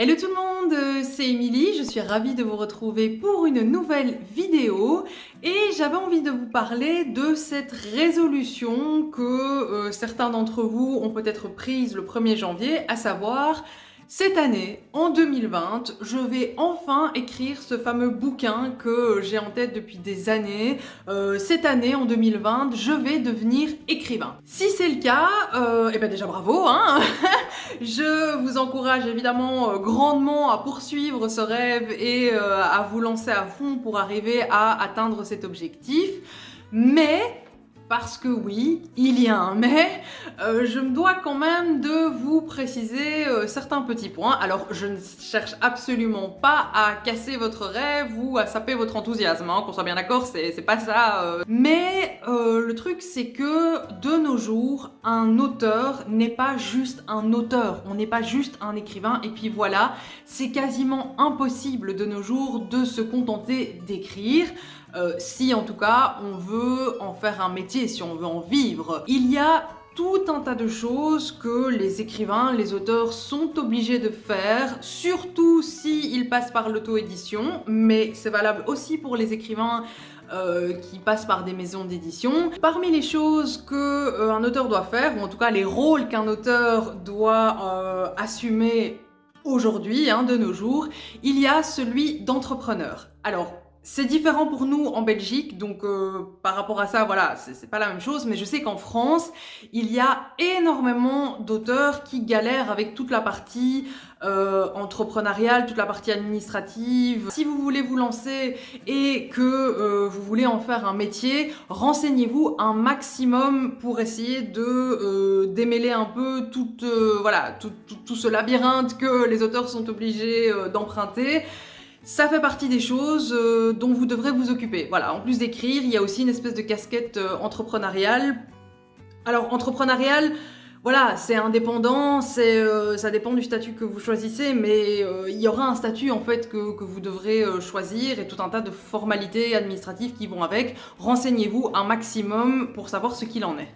Hello tout le monde, c'est Émilie, je suis ravie de vous retrouver pour une nouvelle vidéo et j'avais envie de vous parler de cette résolution que certains d'entre vous ont peut-être prise le 1er janvier, à savoir cette année, en 2020, je vais enfin écrire ce fameux bouquin que j'ai en tête depuis des années. Cette année, en 2020, je vais devenir écrivain. Si c'est le cas, eh ben déjà bravo, hein. Je vous encourage évidemment grandement à poursuivre ce rêve et à vous lancer à fond pour arriver à atteindre cet objectif. Mais, parce que oui, il y a un mais, je me dois quand même de vous préciser certains petits points. Alors, je ne cherche absolument pas à casser votre rêve ou à saper votre enthousiasme, hein, qu'on soit bien d'accord, c'est pas ça. Mais le truc, c'est que de nos jours, un auteur n'est pas juste un auteur, on n'est pas juste un écrivain, et puis voilà, c'est quasiment impossible de nos jours de se contenter d'écrire. Si en tout cas on veut en faire un métier, si on veut en vivre. Il y a tout un tas de choses que les écrivains, les auteurs sont obligés de faire, surtout s'ils passent par l'auto-édition, mais c'est valable aussi pour les écrivains qui passent par des maisons d'édition. Parmi les choses qu'un auteur doit faire, ou en tout cas les rôles qu'un auteur doit assumer aujourd'hui, hein, de nos jours, il y a celui d'entrepreneur. Alors, c'est différent pour nous en Belgique, donc par rapport à ça, voilà, c'est pas la même chose, mais je sais qu'en France, il y a énormément d'auteurs qui galèrent avec toute la partie entrepreneuriale, toute la partie administrative. Si vous voulez vous lancer et que vous voulez en faire un métier, renseignez-vous un maximum pour essayer de démêler un peu tout ce labyrinthe que les auteurs sont obligés d'emprunter. Ça fait partie des choses dont vous devrez vous occuper. Voilà, en plus d'écrire, il y a aussi une espèce de casquette entrepreneuriale. Alors, entrepreneuriale, voilà, c'est indépendant, ça dépend du statut que vous choisissez, mais il y aura un statut en fait que vous devrez choisir et tout un tas de formalités administratives qui vont avec. Renseignez-vous un maximum pour savoir ce qu'il en est.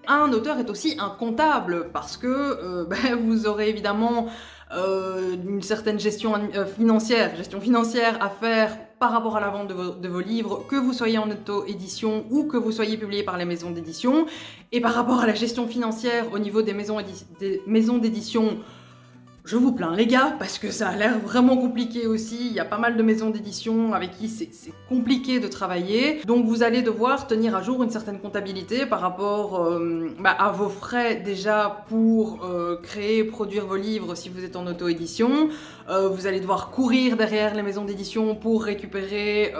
Un auteur est aussi un comptable parce que vous aurez évidemment une certaine gestion financière à faire par rapport à la vente de vos livres, que vous soyez en auto-édition ou que vous soyez publié par les maisons d'édition. Et par rapport à la gestion financière au niveau des maisons d'édition, je vous plains les gars, parce que ça a l'air vraiment compliqué aussi, il y a pas mal de maisons d'édition avec qui c'est compliqué de travailler, donc vous allez devoir tenir à jour une certaine comptabilité par rapport à vos frais déjà pour créer, produire vos livres si vous êtes en auto-édition. Vous allez devoir courir derrière les maisons d'édition pour récupérer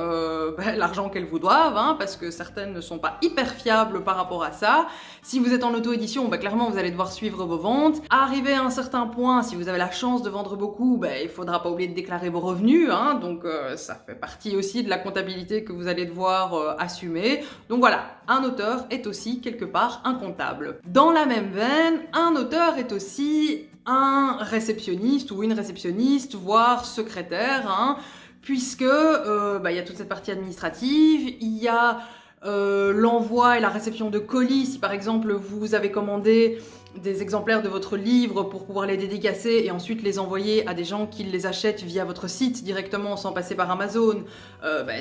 l'argent qu'elles vous doivent, hein, parce que certaines ne sont pas hyper fiables par rapport à ça. Si vous êtes en auto-édition, clairement vous allez devoir suivre vos ventes. Arrivé à un certain point, si vous avez la chance de vendre beaucoup, il faudra pas oublier de déclarer vos revenus, hein, donc ça fait partie aussi de la comptabilité que vous allez devoir assumer. Donc voilà, un auteur est aussi quelque part un comptable. Dans la même veine, un auteur est aussi un réceptionniste ou une réceptionniste, voire secrétaire, hein, puisque il y a toute cette partie administrative, il y a l'envoi et la réception de colis. Si par exemple vous avez commandé des exemplaires de votre livre pour pouvoir les dédicacer et ensuite les envoyer à des gens qui les achètent via votre site directement sans passer par Amazon,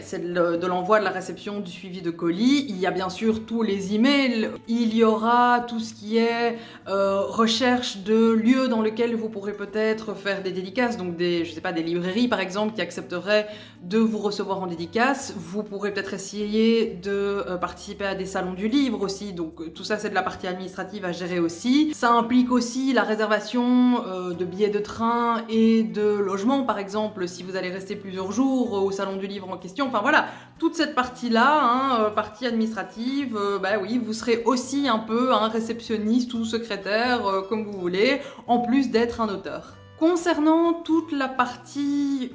c'est de l'envoi, de la réception, du suivi de colis. Il y a bien sûr tous les emails, il y aura tout ce qui est recherche de lieux dans lesquels vous pourrez peut-être faire des dédicaces, donc des librairies par exemple qui accepteraient de vous recevoir en dédicace. Vous pourrez peut-être essayer de participer à des salons du livre aussi, donc tout ça c'est de la partie administrative à gérer aussi. Ça implique aussi la réservation de billets de train et de logement par exemple si vous allez rester plusieurs jours au salon du livre en question. Enfin voilà, toute cette partie-là, hein, partie administrative, oui, vous serez aussi un peu un réceptionniste ou secrétaire, comme vous voulez, en plus d'être un auteur. Concernant toute la partie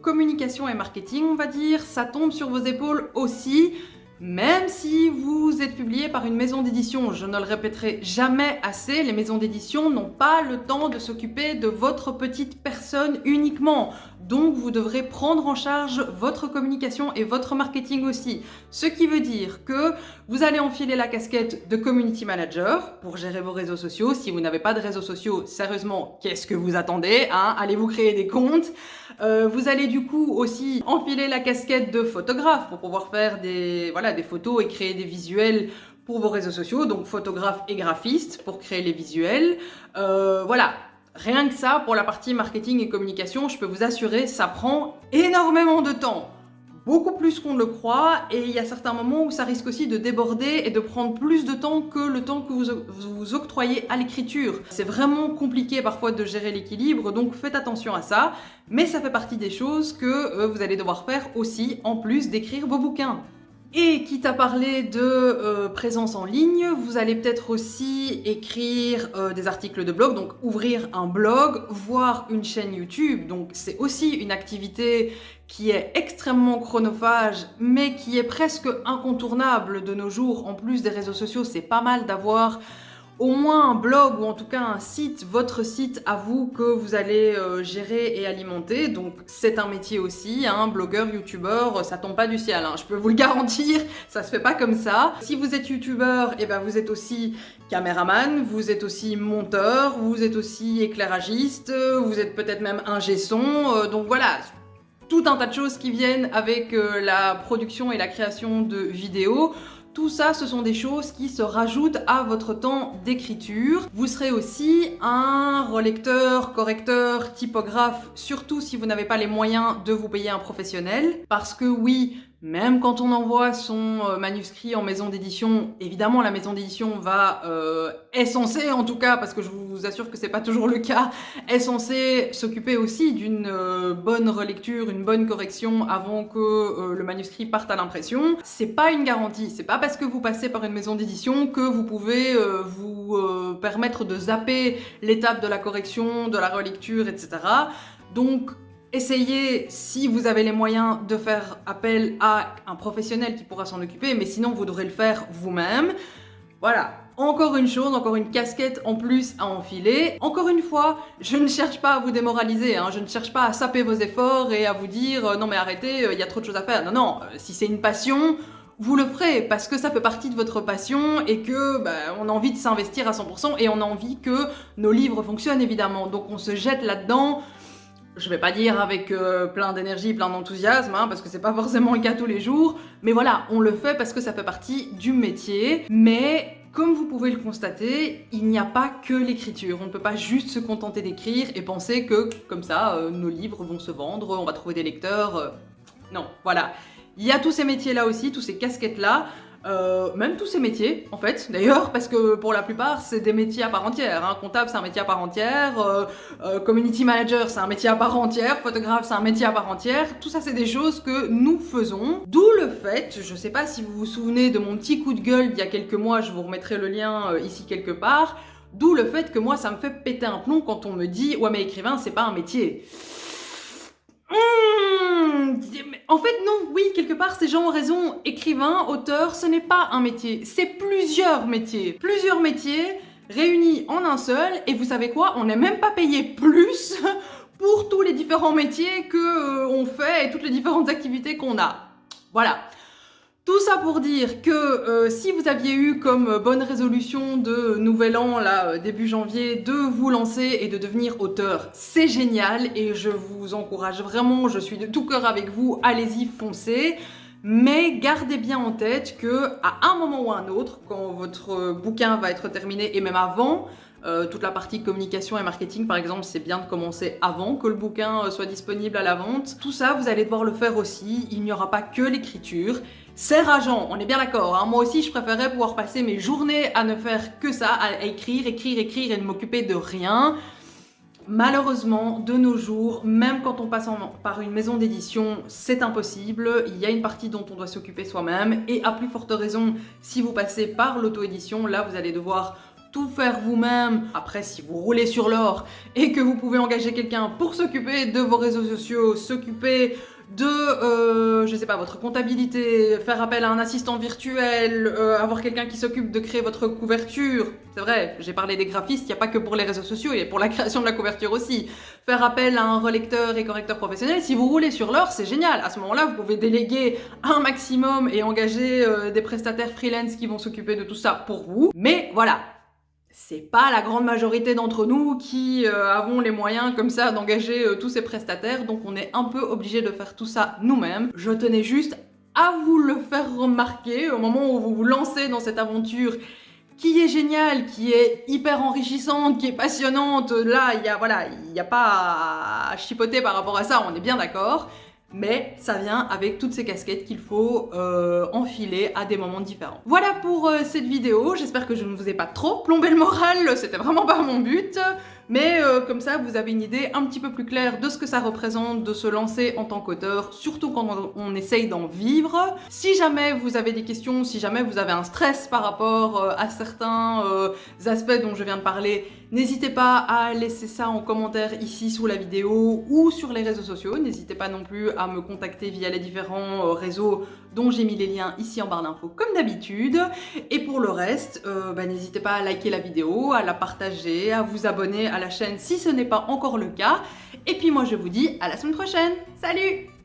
communication et marketing, on va dire, ça tombe sur vos épaules aussi. Même si vous êtes publié par une maison d'édition, je ne le répéterai jamais assez, les maisons d'édition n'ont pas le temps de s'occuper de votre petite personne uniquement. Donc vous devrez prendre en charge votre communication et votre marketing aussi. Ce qui veut dire que vous allez enfiler la casquette de community manager pour gérer vos réseaux sociaux. Si vous n'avez pas de réseaux sociaux, sérieusement, qu'est-ce que vous attendez, hein? Allez-vous créer des comptes. Vous allez du coup aussi enfiler la casquette de photographe pour pouvoir faire des photos et créer des visuels pour vos réseaux sociaux. Donc photographe et graphiste pour créer les visuels. Voilà. Rien que ça, pour la partie marketing et communication, je peux vous assurer, ça prend énormément de temps. Beaucoup plus qu'on ne le croit, et il y a certains moments où ça risque aussi de déborder et de prendre plus de temps que le temps que vous octroyez à l'écriture. C'est vraiment compliqué parfois de gérer l'équilibre, donc faites attention à ça, mais ça fait partie des choses que vous allez devoir faire aussi, en plus d'écrire vos bouquins. Et quitte à parler de présence en ligne, vous allez peut-être aussi écrire des articles de blog, donc ouvrir un blog, voire une chaîne YouTube. Donc c'est aussi une activité qui est extrêmement chronophage, mais qui est presque incontournable de nos jours. En plus des réseaux sociaux, c'est pas mal d'avoir au moins un blog ou en tout cas un site, votre site à vous que vous allez gérer et alimenter. Donc c'est un métier aussi, hein, blogueur, youtubeur, ça tombe pas du ciel, hein, je peux vous le garantir, ça se fait pas comme ça. Si vous êtes youtubeur, et ben vous êtes aussi caméraman, vous êtes aussi monteur, vous êtes aussi éclairagiste, vous êtes peut-être même ingé son, donc voilà. Tout un tas de choses qui viennent avec la production et la création de vidéos. Tout ça, ce sont des choses qui se rajoutent à votre temps d'écriture. Vous serez aussi un relecteur, correcteur, typographe, surtout si vous n'avez pas les moyens de vous payer un professionnel. Parce que oui, même quand on envoie son manuscrit en maison d'édition, évidemment la maison d'édition est censée, en tout cas, parce que je vous assure que c'est pas toujours le cas, est censée s'occuper aussi d'une bonne relecture, une bonne correction avant que le manuscrit parte à l'impression. C'est pas une garantie, c'est pas parce que vous passez par une maison d'édition que vous pouvez vous permettre de zapper l'étape de la correction, de la relecture, etc. Donc essayez, si vous avez les moyens, de faire appel à un professionnel qui pourra s'en occuper, mais sinon vous devrez le faire vous-même. Voilà, encore une chose, encore une casquette en plus à enfiler. Encore une fois, je ne cherche pas à vous démoraliser, hein, je ne cherche pas à saper vos efforts et à vous dire non mais arrêtez, il y a trop de choses à faire. Non, non, si c'est une passion, vous le ferez parce que ça fait partie de votre passion et que on a envie de s'investir à 100% et on a envie que nos livres fonctionnent évidemment. Donc on se jette là-dedans. Je vais pas dire avec plein d'énergie, plein d'enthousiasme, hein, parce que c'est pas forcément le cas tous les jours, mais voilà, on le fait parce que ça fait partie du métier. Mais comme vous pouvez le constater, il n'y a pas que l'écriture. On ne peut pas juste se contenter d'écrire et penser que comme ça, nos livres vont se vendre, on va trouver des lecteurs. Non, voilà. Il y a tous ces métiers-là aussi, tous ces casquettes-là. Même tous ces métiers en fait d'ailleurs, parce que pour la plupart c'est des métiers à part entière, hein. Comptable c'est un métier à part entière, community manager c'est un métier à part entière, photographe c'est un métier à part entière, tout ça c'est des choses que nous faisons, d'où le fait, je sais pas si vous vous souvenez de mon petit coup de gueule d'il y a quelques mois, je vous remettrai le lien ici quelque part, d'où le fait que moi ça me fait péter un plomb quand on me dit ouais mais écrivain c'est pas un métier. En fait non, oui, quelque part ces gens ont raison, écrivain, auteur, ce n'est pas un métier, c'est plusieurs métiers. Plusieurs métiers réunis en un seul, et vous savez quoi, on n'est même pas payé plus pour tous les différents métiers que on fait et toutes les différentes activités qu'on a. Voilà. Tout ça pour dire que si vous aviez eu comme bonne résolution de nouvel an, là, début janvier, de vous lancer et de devenir auteur, c'est génial et je vous encourage vraiment, je suis de tout cœur avec vous, allez-y, foncez. Mais gardez bien en tête que à un moment ou à un autre, quand votre bouquin va être terminé et même avant, toute la partie communication et marketing par exemple, c'est bien de commencer avant que le bouquin soit disponible à la vente. Tout ça, vous allez devoir le faire aussi, il n'y aura pas que l'écriture. C'est rageant, on est bien d'accord, hein. Moi aussi je préférerais pouvoir passer mes journées à ne faire que ça, à écrire et ne m'occuper de rien. Malheureusement, de nos jours, même quand on passe par une maison d'édition, c'est impossible. Il y a une partie dont on doit s'occuper soi-même et à plus forte raison, si vous passez par l'auto-édition, là vous allez devoir tout faire vous-même. Après, si vous roulez sur l'or et que vous pouvez engager quelqu'un pour s'occuper de vos réseaux sociaux, s'occuper je sais pas, votre comptabilité, faire appel à un assistant virtuel, avoir quelqu'un qui s'occupe de créer votre couverture. C'est vrai, j'ai parlé des graphistes, il n'y a pas que pour les réseaux sociaux, il y a pour la création de la couverture aussi. Faire appel à un relecteur et correcteur professionnel, si vous roulez sur l'or, c'est génial. À ce moment-là, vous pouvez déléguer un maximum et engager des prestataires freelance qui vont s'occuper de tout ça pour vous. Mais voilà, c'est pas la grande majorité d'entre nous qui avons les moyens comme ça d'engager tous ces prestataires, donc on est un peu obligé de faire tout ça nous-mêmes. Je tenais juste à vous le faire remarquer au moment où vous vous lancez dans cette aventure qui est géniale, qui est hyper enrichissante, qui est passionnante. Là, il y a pas à chipoter par rapport à ça, on est bien d'accord. Mais ça vient avec toutes ces casquettes qu'il faut enfiler à des moments différents. Voilà pour cette vidéo, j'espère que je ne vous ai pas trop plombé le moral, c'était vraiment pas mon but, mais comme ça vous avez une idée un petit peu plus claire de ce que ça représente de se lancer en tant qu'auteur, surtout quand on essaye d'en vivre. Si jamais vous avez des questions, si jamais vous avez un stress par rapport à certains aspects dont je viens de parler, n'hésitez pas à laisser ça en commentaire ici sous la vidéo ou sur les réseaux sociaux. N'hésitez pas non plus à me contacter via les différents réseaux dont j'ai mis les liens ici en barre d'infos comme d'habitude. Et pour le reste, n'hésitez pas à liker la vidéo, à la partager, à vous abonner à la chaîne si ce n'est pas encore le cas. Et puis moi je vous dis à la semaine prochaine. Salut!